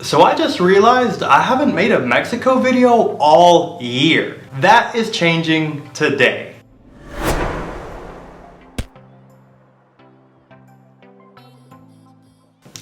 So I just realized I haven't made a Mexico video all year. That is changing today.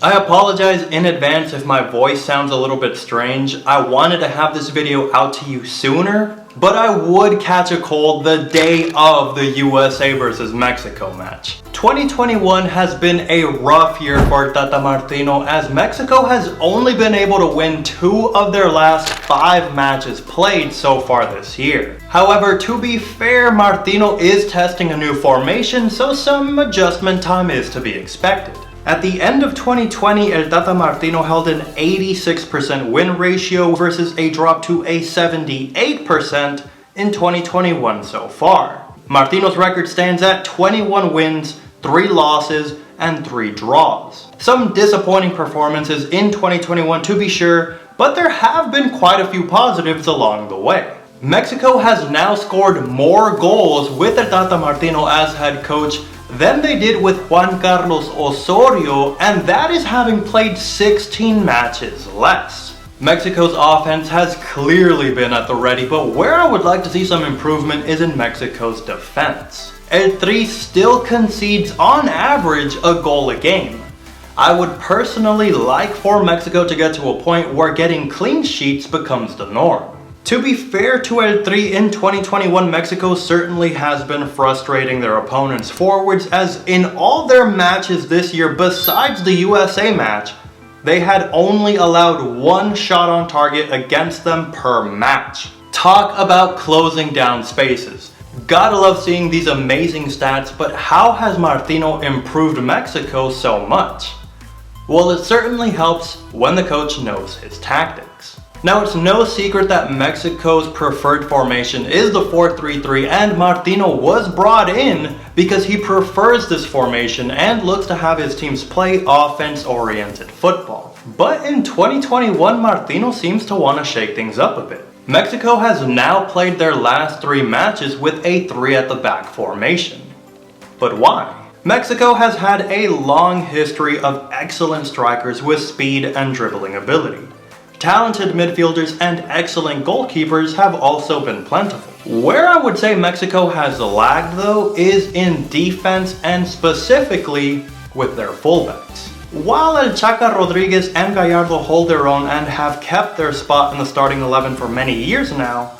I apologize in advance if my voice sounds a little bit strange. I wanted to have this video out to you sooner, but I would catch a cold the day of the USA versus Mexico match. 2021 has been a rough year for Tata Martino, as Mexico has only been able to win 2 of their last 5 matches played so far this year. However, to be fair, Martino is testing a new formation, so some adjustment time is to be expected. At the end of 2020, El Tata Martino held an 86% win ratio versus a drop to a 78% in 2021 so far. Martino's record stands at 21 wins, 3 losses, and 3 draws. Some disappointing performances in 2021 to be sure, but there have been quite a few positives along the way. Mexico has now scored more goals with El Tata Martino as head coach than they did with Juan Carlos Osorio, and that is having played 16 matches less. Mexico's offense has clearly been at the ready, but where I would like to see some improvement is in Mexico's defense. El Tri still concedes on average a goal a game. I would personally like for Mexico to get to a point where getting clean sheets becomes the norm. To be fair to El Tri, in 2021, Mexico certainly has been frustrating their opponents forwards, as in all their matches this year besides the USA match, they had only allowed 1 shot on target against them per match. Talk about closing down spaces. Gotta love seeing these amazing stats, but how has Martino improved Mexico so much? Well, it certainly helps when the coach knows his tactics. Now, it's no secret that Mexico's preferred formation is the 4-3-3, and Martino was brought in because he prefers this formation and looks to have his teams play offense-oriented football. But in 2021, Martino seems to want to shake things up a bit. Mexico has now played their last 3 matches with a 3 at the back formation. But why? Mexico has had a long history of excellent strikers with speed and dribbling ability. Talented midfielders and excellent goalkeepers have also been plentiful. Where I would say Mexico has lagged though is in defense, and specifically with their fullbacks. While El Chaca Rodriguez and Gallardo hold their own and have kept their spot in the starting 11 for many years now,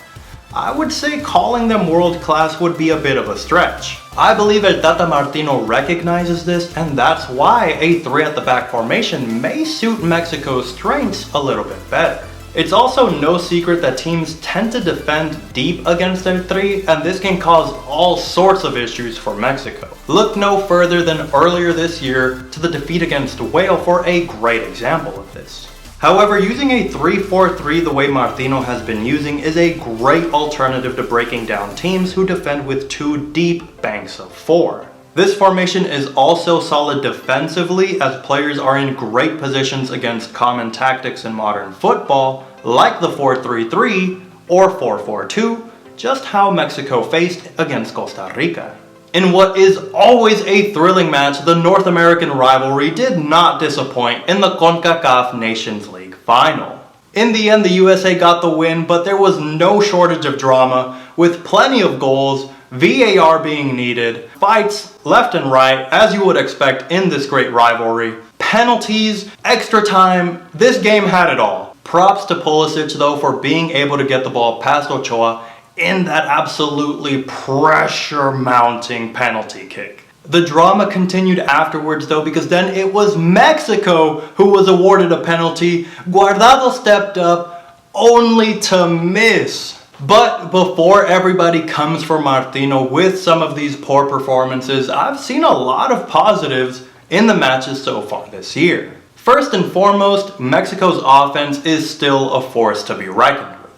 I would say calling them world class would be a bit of a stretch. I believe El Tata Martino recognizes this, and that's why a 3 at the back formation may suit Mexico's strengths a little bit better. It's also no secret that teams tend to defend deep against El Tri, and this can cause all sorts of issues for Mexico. Look no further than earlier this year to the defeat against Wales for a great example of this. However, using a 3-4-3 the way Martino has been using is a great alternative to breaking down teams who defend with 2 deep banks of 4. This formation is also solid defensively, as players are in great positions against common tactics in modern football, like the 4-3-3 or 4-4-2, just how Mexico faced against Costa Rica. In what is always a thrilling match, the North American rivalry did not disappoint in the Concacaf Nations League Final. In the end, the USA got the win, but there was no shortage of drama, with plenty of goals, VAR being needed, fights left and right, as you would expect in this great rivalry, penalties, extra time. This game had it all. Props to Pulisic though for being able to get the ball past Ochoa in that absolutely pressure-mounting penalty kick. The drama continued afterwards though, because then it was Mexico who was awarded a penalty. Guardado stepped up only to miss. But before everybody comes for Martino with some of these poor performances, I've seen a lot of positives in the matches so far this year. First and foremost, Mexico's offense is still a force to be reckoned with.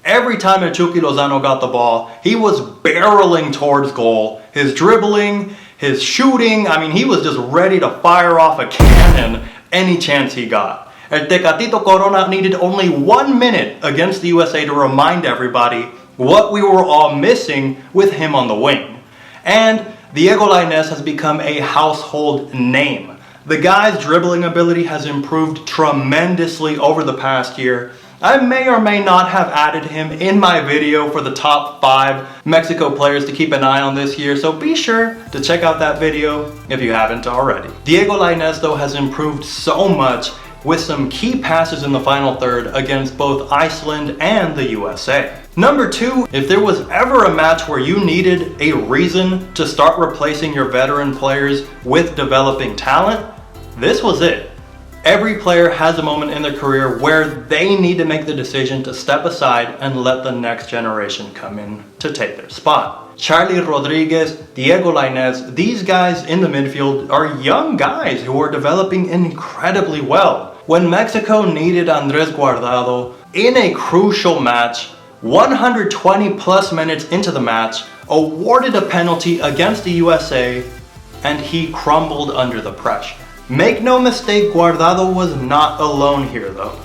Every time El Chucky Lozano got the ball, he was barreling towards goal. His dribbling, his shooting, he was just ready to fire off a cannon any chance he got. El Tecatito Corona needed only 1 minute against the USA to remind everybody what we were all missing with him on the wing. And Diego Lainez has become a household name. The guy's dribbling ability has improved tremendously over the past year. I may or may not have added him in my video for the top 5 Mexico players to keep an eye on this year, so be sure to check out that video if you haven't already. Diego Lainez though has improved so much with some key passes in the final third against both Iceland and the USA. Number 2, if there was ever a match where you needed a reason to start replacing your veteran players with developing talent, this was it. Every player has a moment in their career where they need to make the decision to step aside and let the next generation come in to take their spot. Charlie Rodriguez, Diego Lainez, these guys in the midfield are young guys who are developing incredibly well. When Mexico needed Andres Guardado in a crucial match, 120 plus minutes into the match, awarded a penalty against the USA, and he crumbled under the pressure. Make no mistake, Guardado was not alone here though.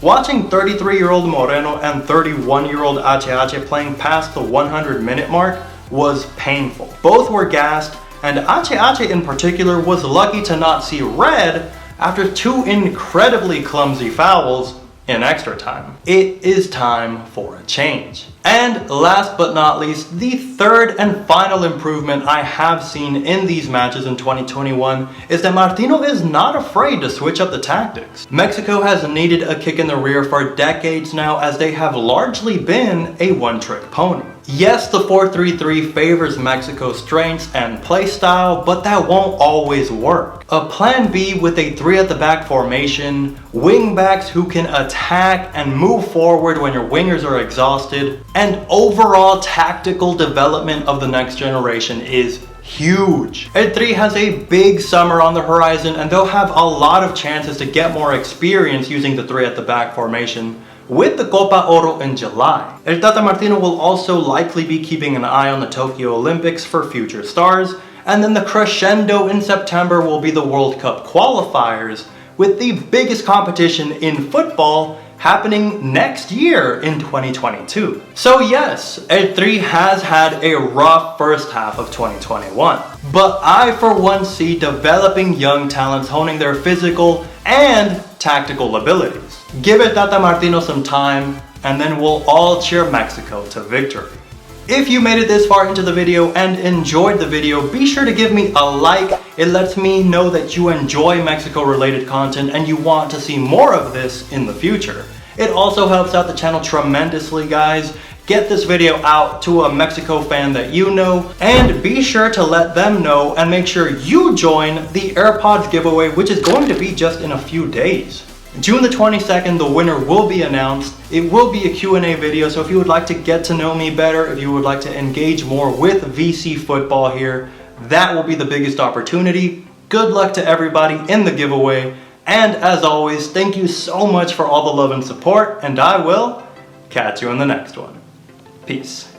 Watching 33-year-old Moreno and 31-year-old HH playing past the 100-minute mark was painful. Both were gassed, and HH in particular was lucky to not see red after 2 incredibly clumsy fouls in extra time. It is time for a change. And last but not least, the third and final improvement I have seen in these matches in 2021 is that Martino is not afraid to switch up the tactics. Mexico has needed a kick in the rear for decades now, as they have largely been a one-trick pony. Yes, the 4-3-3 favors Mexico's strengths and play style, but that won't always work. A plan B with a 3 at the back formation, wing backs who can attack and move forward when your wingers are exhausted, and overall tactical development of the next generation is huge. El Tri has a big summer on the horizon, and they'll have a lot of chances to get more experience using the 3 at the back formation with the Copa Oro in July. El Tata Martino will also likely be keeping an eye on the Tokyo Olympics for future stars, and then the crescendo in September will be the World Cup qualifiers, with the biggest competition in football happening next year in 2022. So yes, El Tri has had a rough first half of 2021, but I for one see developing young talents honing their physical and tactical abilities. Give it Tata Martino some time, and then we'll all cheer Mexico to victory. If you made it this far into the video and enjoyed the video, be sure to give me a like. It lets me know that you enjoy Mexico related content and you want to see more of this in the future. It also helps out the channel tremendously, guys. Get this video out to a Mexico fan that you know, and be sure to let them know and make sure you join the AirPods giveaway, which is going to be just in a few days. June the 22nd, the winner will be announced. It will be a Q&A video, so if you would like to get to know me better, if you would like to engage more with VC football here, that will be the biggest opportunity. Good luck to everybody in the giveaway, and as always, thank you so much for all the love and support, and I will catch you in the next one. Peace.